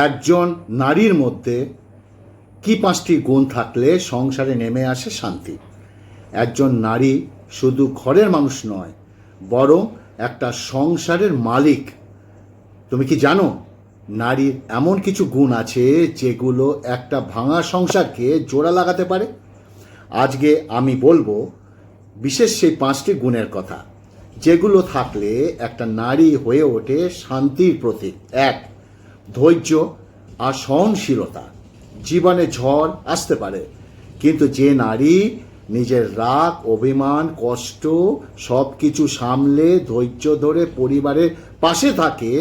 একজন নারীর মধ্যে কি 5টি গুণ থাকলে সংসারে নেমে আসে শান্তি? একজন নারী শুধু ঘরের মানুষ নয়, বরং একটা সংসারের মালিক। তুমি কি জানো নারীর এমন কিছু গুণ আছে যেগুলো একটা ভাঙা সংসারকে জোড়া লাগাতে পারে? আজকে আমি বলবো বিশেষ সেই 5টি গুণের কথা, যেগুলো থাকলে একটা নারী হয়ে ওঠে শান্তির প্রতীক। 1. ধৈর্য আর সহনশীলতা। জীবনে ঝড় আসতে পারে, কিন্তু যে নারী নিজের রাগ, অভিমান, কষ্ট সব কিছু সামলে ধৈর্য ধরে পরিবারের পাশে থাকে,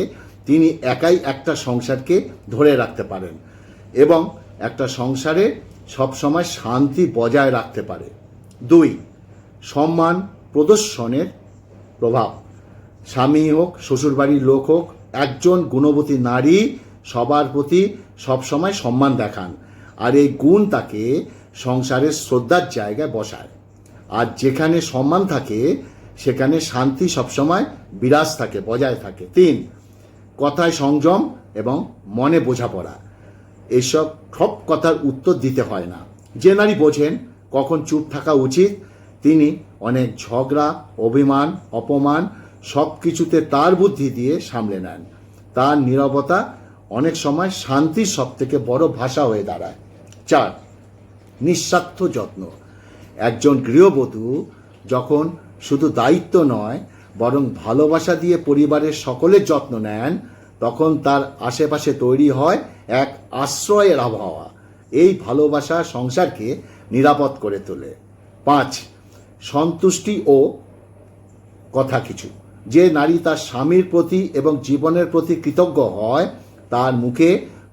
তিনি একাই একটা সংসারকে ধরে রাখতে পারেন এবং একটা সংসারে সবসময় শান্তি বজায় রাখতে পারে। 2. সম্মান প্রদর্শনের প্রভাব। স্বামী হোক, শ্বশুরবাড়ির লোক হোক, একজন গুণবতী নারী সবার প্রতি সবসময় সম্মান দেখান, আর এই গুণ তাকে সংসারের শ্রদ্ধার জায়গায় বসায়। আর যেখানে সম্মান থাকে সেখানে শান্তি সবসময় বিরাজ থাকে, বজায় থাকে। 3. কথায় সংযম এবং মনে বোঝাপড়া। এইসব সব কথার উত্তর দিতে হয় না। যে নারী বোঝেন কখন চুপ থাকা উচিত, তিনি অনেক ঝগড়া, অভিমান, অপমান সব কিছুতে তার বুদ্ধি দিয়ে সামলে নেন। তার নীরবতা অনেক সময় শান্তির সব থেকে বড় ভাষা হয়ে দাঁড়ায়। 4. নিঃস্বার্থ যত্ন। একজন গৃহবধূ যখন শুধু দায়িত্ব নয় বরং ভালোবাসা দিয়ে পরিবারের সকলের যত্ন নেন, তখন তার আশেপাশে তৈরি হয় এক আশ্রয়ের আবহাওয়া। এই ভালোবাসা সংসারকে নিরাপদ করে তোলে। 5. সন্তুষ্টি ও কথা কিছু। যে নারী তার স্বামীর প্রতি এবং জীবনের প্রতি কৃতজ্ঞ হয়, তার মুখে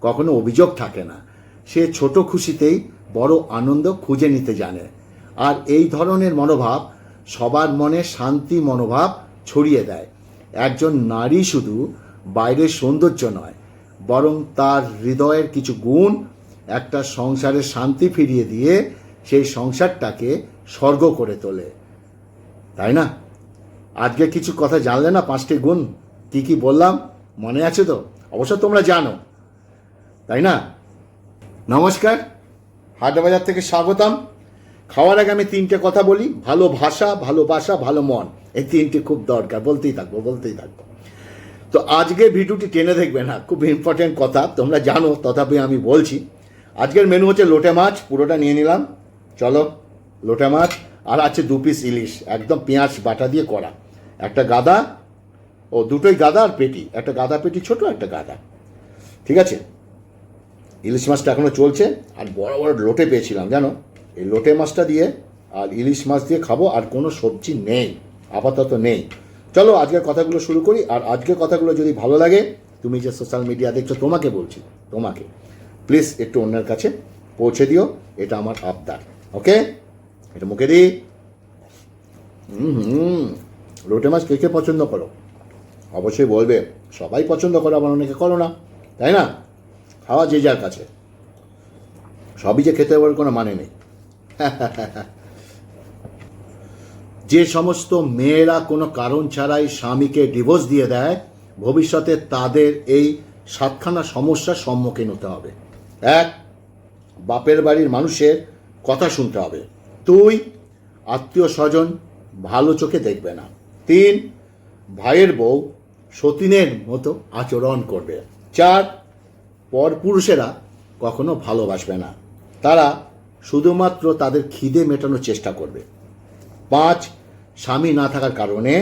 কখনো অভিযোগ থাকে না। সে ছোট খুশিতেই বড় আনন্দ খুঁজে নিতে জানে, আর এই ধরনের মনোভাব সবার মনে শান্তি মনোভাব ছড়িয়ে দেয়। একজন নারী শুধু বাইরের সৌন্দর্য নয়, বরং তার হৃদয়ের কিছু গুণ একটা সংসারের শান্তি ফিরিয়ে দিয়ে সেই সংসারটাকে স্বর্গ করে তোলে, তাই না? আজকে কিছু কথা জানলে না? 5টি গুণ কি কি বললাম মনে আছে তো? অবশ্য তোমরা জানো, তাই না? নমস্কার, হাটবাজার থেকে স্বাগতম। খাওয়ার আগে আমি 3টে কথা বলি। ভালো ভাষা, ভালোবাসা, ভালো মন, এই 3টে খুব দরকার। বলতেই থাকবো। তো আজকে ভিডিওটি টেনে দেখবে না, খুব ইম্পর্টেন্ট কথা, তোমরা জানো, তথাপি আমি বলছি। আজকের মেনু হচ্ছে লোটে মাছ, পুরোটা নিয়ে নিলাম। চলো, লোটে মাছ আর আছে 2 পিস ইলিশ, একদম পেঁয়াজ বাটা দিয়ে করা। একটা গাদা, দুটোই গাদা আর পেটি, একটা গাদা পেটি ছোট, একটা গাদা, ঠিক আছে? ইলিশ মাছটা এখনও চলছে, আর বড় বড় লোটে পেয়েছিলাম জানো। এই লোটে মাছটা দিয়ে আর ইলিশ মাছ দিয়ে খাবো, আর কোনো সবজি নেই, আপাতত নেই। চলো আজকের কথাগুলো শুরু করি। আর আজকের কথাগুলো যদি ভালো লাগে, তুমি যে সোশ্যাল মিডিয়া দেখছো, তোমাকে বলছি, তোমাকে প্লিজ একটু অন্যের কাছে পৌঁছে দিও, এটা আমার আবদার। ওকে, এটা মুখে দিই। লোটে মাছ কে কে পছন্দ করো অবশ্যই বলবে। সবাই পছন্দ করো, আবার অনেকে করো না, তাই না? খাওয়া যে যার কাছে, সবই যে খেতে পারবে কোনো মানে নেই। যে সমস্ত মেয়েরা কোনো কারণ ছাড়াই স্বামীকে ডিভোর্স দিয়ে দেয়, ভবিষ্যতে তাদের এই 7খানা সমস্যার সম্মুখীন হতে হবে। 1. বাপের বাড়ির মানুষের কথা শুনতে হবে। 2. আত্মীয় স্বজন ভালো চোখে দেখবে না। 3. ভাইয়ের বউ সতীনের মতো আচরণ করবে। 4. পরপুরুষেরা কখনো ভালোবাসবে না, তারা শুধুমাত্র তাদের খিদে মেটানোর চেষ্টা করবে। 5. স্বামী না থাকার কারণে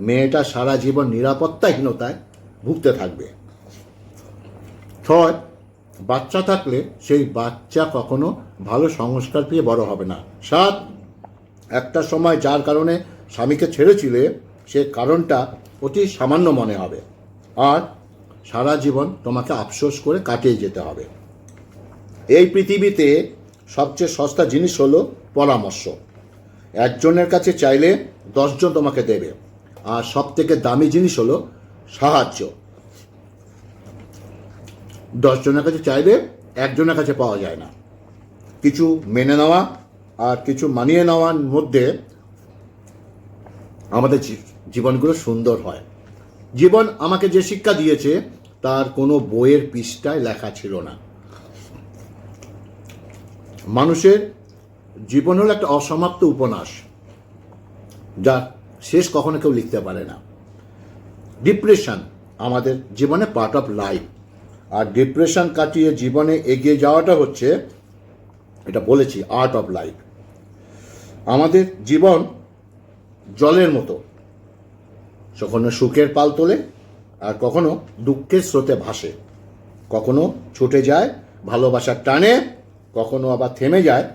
মেয়েটা সারা জীবন নিরাপত্তাহীনতায় ভুগতে থাকবে। 6. বাচ্চা থাকলে সেই বাচ্চা কখনো ভালো সংস্কার পেয়ে বড় হবে না। 7. একটা সময় যার কারণে স্বামীকে ছেড়েছিলে, সে কারণটা অতি সামান্য মনে হবে, আর সারা জীবন তোমাকে আফসোস করে কাটিয়ে যেতে হবে। এই পৃথিবীতে সবচেয়ে সস্তা জিনিস হলো পরামর্শ। একজনের কাছে চাইলে 10 জন তোমাকে দেবে, আর সব থেকে দামি জিনিস হলো সাহায্য। 10 জনের কাছে চাইলে একজনের কাছে পাওয়া যায় না। কিছু মেনে নেওয়া আর কিছু মানিয়ে নেওয়ার মধ্যে আমাদের জীবনগুলো সুন্দর হয়। জীবন আমাকে যে শিক্ষা দিয়েছে তার কোনো বইয়ের পৃষ্ঠায় লেখা ছিল না। মানুষের জীবন হলো একটা অসমাপ্ত উপন্যাস, যা শেষ কখনো কেউ লিখতে পারে না। ডিপ্রেশন আমাদের জীবনে পার্ট অফ লাইফ, আর ডিপ্রেশন কাটিয়ে জীবনে এগিয়ে যাওয়াটা হচ্ছে, এটা বলেছি, আর্ট অফ লাইফ। আমাদের জীবন জলের মতো, কখনো সুখের পাল তোলে আর কখনো দুঃখের স্রোতে ভাসে, কখনো ছুটে যায় ভালোবাসার টানে, কখনো আবার থেমে যায়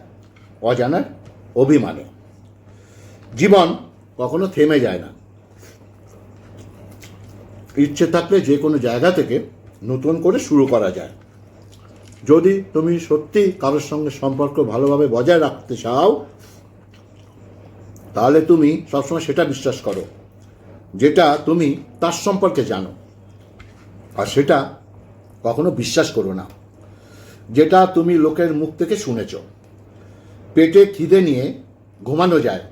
অজানার অভিমানে। জীবন কখনো থেমে যায় না। ইচ্ছে থাকলে যে কোনো জায়গা থেকে নতুন করে শুরু করা যায়। যদি তুমি সত্যি কারোর সঙ্গে সম্পর্ক ভালোভাবে বজায় রাখতে চাও, তাহলে তুমি সবসময় সেটা বিশ্বাস করো যেটা তুমি তার সম্পর্কে জানো, আর সেটা কখনো বিশ্বাস করো না যেটা তুমি লোকের মুখ থেকে শুনেছ। পেটে খিদে নিয়ে ঘুমানো যায়,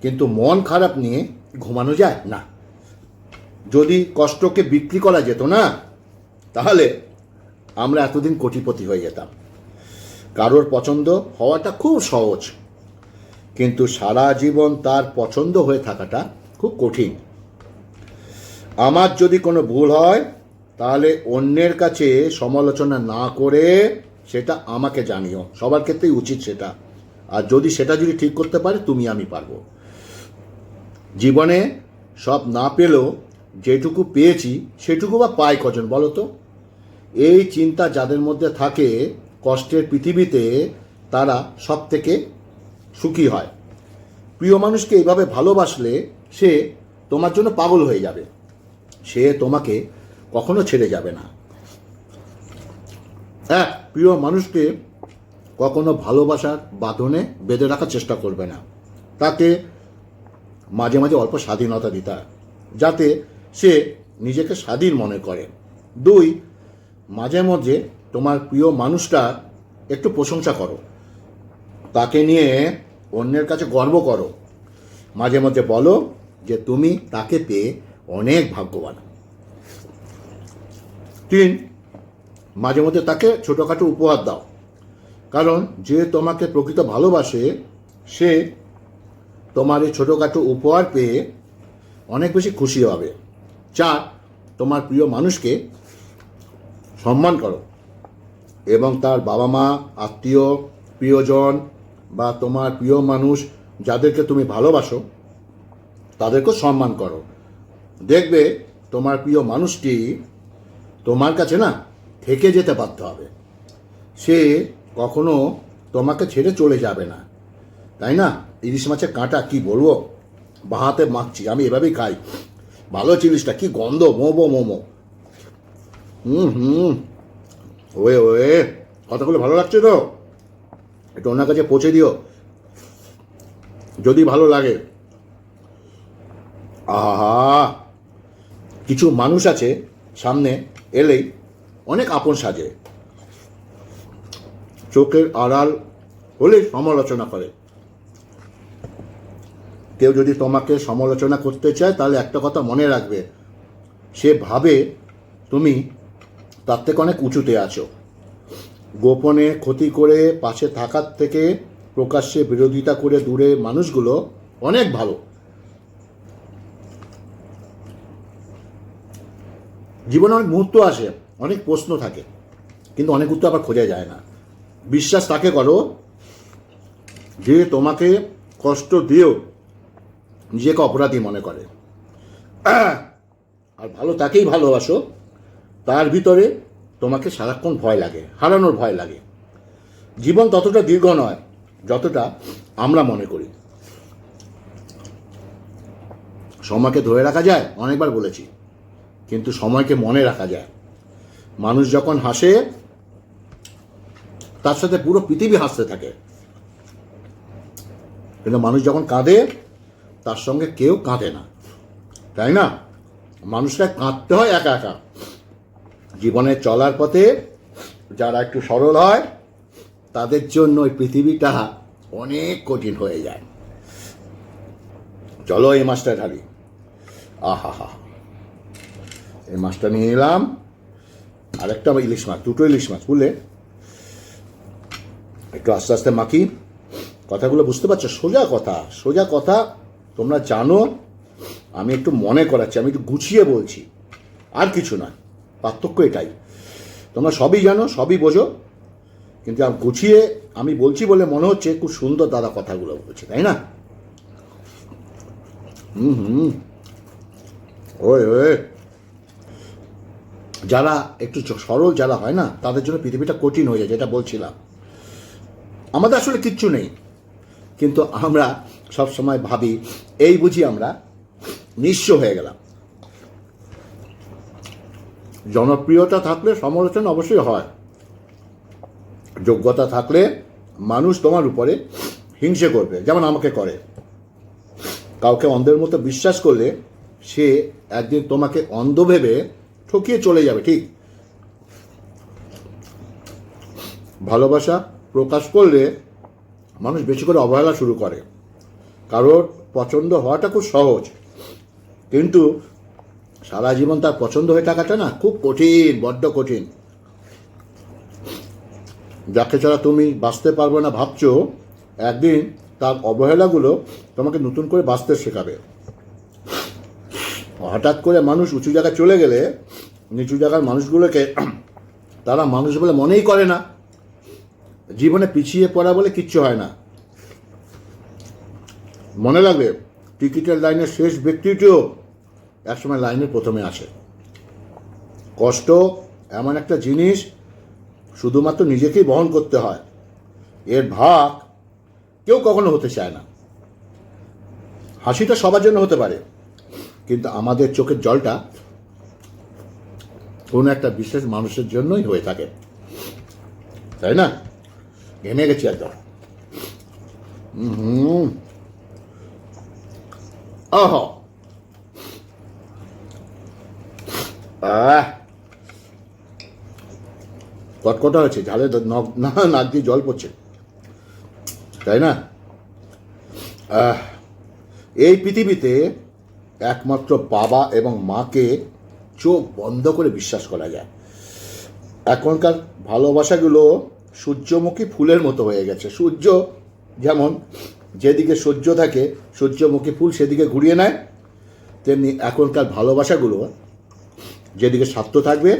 কিন্তু মন খারাপ নিয়ে ঘুমানো যায় না। যদি কষ্টকে বিক্রি করা যেত না, তাহলে আমরা এতদিন কোটিপতি হয়ে যেতাম। কারোর পছন্দ হওয়াটা খুব সহজ, কিন্তু সারা জীবন তার পছন্দ হয়ে থাকাটা খুব কঠিন। আমার যদি কোনো ভুল হয়, তাহলে অন্যের কাছে সমালোচনা না করে সেটা আমাকে জানিও। সবার ক্ষেত্রেই উচিত সেটা। আর যদি ঠিক করতে পারে, তুমি আমি পারবো। জীবনে সব না পেলেও যেটুকু পেয়েছি সেটুকু বা পায় কজন বলো তো? এই চিন্তা যাদের মধ্যে থাকে, কষ্টের পৃথিবীতে তারা সব থেকে সুখী হয়। প্রিয় মানুষকে এইভাবে ভালোবাসলে সে তোমার জন্য পাগল হয়ে যাবে, সে তোমাকে কখনো ছেড়ে যাবে না। হ্যাঁ, প্রিয় মানুষকে কখনো ভালোবাসার বাঁধনে বেঁধে রাখার চেষ্টা করবে না। তাকে মাঝে মাঝে অল্প স্বাধীনতা দিতে হয়, যাতে সে নিজেকে স্বাধীন মনে করে। 2, মাঝে মাঝে তোমার প্রিয় মানুষটার একটু প্রশংসা করো, তাকে নিয়ে অন্যের কাছে গর্ব করো। মাঝে মাঝে বলো যে তুমি তাকে পেয়ে অনেক ভাগ্যবান। 3, মাঝে মধ্যে তাকে ছোটোখাটো উপহার দাও, কারণ যে তোমাকে প্রকৃত ভালোবাসে সে তোমার এই ছোটোখাটো উপহার পেয়ে অনেক বেশি খুশি হবে। 4, তোমার প্রিয় মানুষকে সম্মান করো এবং তার বাবা মা, আত্মীয়, প্রিয়জন বা তোমার প্রিয় মানুষ যাদেরকে তুমি ভালোবাসো তাদেরকেও সম্মান করো। দেখবে তোমার প্রিয় মানুষটি তোমার কাছে না থেকে যেতে বাধ্য হবে, সে কখনো তোমাকে ছেড়ে চলে যাবে না, তাই না? ইলিশ মাছের কাঁটা কি বলবো, বাহাতে মাখছি, আমি এভাবেই খাই। ভালো চিলিসটা কি গন্ধ, মোমো মোমো। ওয়ে ওয়ে, কথাগুলো ভালো লাগছে তো? একটু ওনার কাছে পৌঁছে দিও যদি ভালো লাগে। আহা, কিছু মানুষ আছে সামনে এলেই অনেক আপন সাজে, চোখের আড়াল হলেই সমালোচনা করে। কেউ যদি তোমাকে সমালোচনা করতে চায়, তাহলে একটা কথা মনে রাখবে, সে ভাবে তুমি তার থেকে অনেক উঁচুতে আছো। গোপনে ক্ষতি করে পাশে থাকার থেকে প্রকাশ্যে বিরোধিতা করে দূরে মানুষগুলো অনেক ভালো। জীবনে অনেক মুহূর্ত আসে, অনেক প্রশ্ন থাকে, কিন্তু অনেক উত্তর আবার খোঁজা যায় না। বিশ্বাস তাকে করো যে তোমাকে কষ্ট দিয়েও নিজেকে অপরাধী মনে করে, আর ভালো তাকেই ভালোবাসো তার ভিতরে তোমাকে সারাক্ষণ ভয় লাগে, হারানোর ভয় লাগে। জীবন ততটা দীর্ঘ নয় যতটা আমরা মনে করি। সময়কে ধরে রাখা যায়, অনেকবার বলেছি, কিন্তু সময়কে মনে রাখা যায়। মানুষ যখন হাসে তার সাথে পুরো পৃথিবী হাসতে থাকে, কিন্তু মানুষ যখন কাঁদে তার সঙ্গে কেউ কাঁদে না, তাই না? মানুষরা কাঁদতে হয় একা একা। জীবনে চলার পথে যারা একটু সরল হয় তাদের জন্য ওই পৃথিবীটা অনেক কঠিন হয়ে যায়। চলো এই মাছটা ঢালি। আহা হা, এই মাছটা নিয়ে এলাম, আরেকটা ইলিশ মাছ, দুটো ইলিশ মাছ, বুঝলে? একটু আস্তে আস্তে মাখি। কথাগুলো বুঝতে পারছো? সোজা কথা তোমরা জানো, আমি একটু মনে করাচ্ছি, আমি একটু গুছিয়ে বলছি, আর কিছু নয়। পার্থক্য এটাই, তোমরা সবই জানো, সবই বোঝো, কিন্তু গুছিয়ে আমি বলছি বলে মনে হচ্ছে খুব সুন্দর দাদা কথাগুলো বলছে, তাই না? ওই যারা একটু সরল যারা হয় না, তাদের জন্য পৃথিবীটা কঠিন হয়ে যায়, যেটা বলছিলাম। আমাদের আসলে কিচ্ছু নেই, কিন্তু আমরা সব সময় ভাবি এই বুঝি আমরা নিঃস্ব হয়ে গেলাম। জনপ্রিয়তা থাকলে সমালোচনা অবশ্যই হয়, যোগ্যতা থাকলে মানুষ তোমার উপরে হিংসে করবে, যেমন আমাকে করে। কাউকে অন্ধের মতো বিশ্বাস করলে সে একদিন তোমাকে অন্ধ ভেবে ঠকিয়ে চলে যাবে, ঠিক? ভালোবাসা প্রকাশ করলে মানুষ বেশি করে অবহেলা শুরু করে, কারোর পছন্দ হওয়াটা খুব সহজ, কিন্তু সারা জীবন তার পছন্দ হয়ে থাকাটা না খুব কঠিন, বড্ড কঠিন। যাকে ছাড়া তুমি বাঁচতে পারবে না ভাবছো, একদিন তার অবহেলাগুলো তোমাকে নতুন করে বাঁচতে শেখাবে। হঠাৎ করে মানুষ উঁচু জায়গায় চলে গেলে নিচু জায়গার মানুষগুলোকে তারা মানুষ বলে মনেই করে না। জীবনে পিছিয়ে পড়া বলে কিচ্ছু হয় না। মনে রাখবে, টিকিটের লাইনের শেষ ব্যক্তিটিও একসময় লাইনের প্রথমে আসে। কষ্ট এমন একটা জিনিস, শুধুমাত্র নিজেকেই বহন করতে হয়, এর ভাগ কেউ কখনো হতে চায় না। হাসিটা সবার জন্য হতে পারে, কিন্তু আমাদের চোখের জলটা কোনো একটা বিশেষ মানুষের জন্যই হয়ে থাকে, তাই না? ঘেমে গেছি একদম। কটকটা হয়েছে, ঝালে নাক দিয়ে জল পড়ছে, তাই না? এই পৃথিবীতে একমাত্র বাবা এবং মাকে চোখ বন্ধ করে বিশ্বাস করা যায়। এখনকার ভালোবাসাগুলো সূর্যমুখী ফুলের মতো হয়ে গেছে। সূর্য যেমন যেদিকে সূর্য থাকে, সূর্যমুখী ফুল সেদিকে ঘুরিয়ে নেয়, তেমনি এখনকার ভালোবাসাগুলো যেদিকে স্বার্থ থাকবে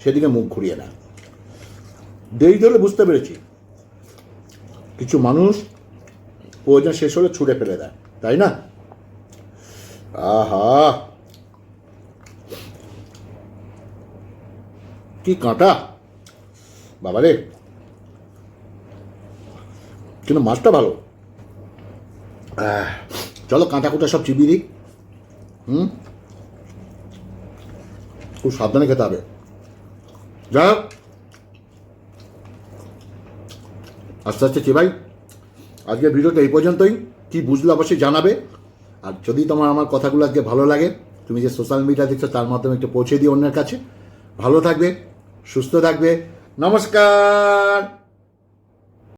সেদিকে মুখ ঘুরিয়ে নেয়। দেরি ধরে বুঝতে পেরেছি, কিছু মানুষ প্রয়োজন শেষ হলে ছুঁড়ে ফেলে দেয়, তাই না? আহা, কি কাঁটা বাবারে, কিন্তু মাছটা ভালো। চলো কাঁটা কুটা সব চিবিয়ে দিই। খুব সাবধানে খেতে হবে। যা আস্তে আস্তে চিবাই। আজকের ভিডিওটা এই পর্যন্তই। কি বুঝলে অবশ্যই জানাবে। আর যদি তোমার আমার কথাগুলো আজকে ভালো লাগে, তুমি যে সোশ্যাল মিডিয়া দেখছো তার মাধ্যমে একটু পৌঁছে দিও অন্যের কাছে। ভালো থাকবে, সুস্থ থাকবে। নমস্কার।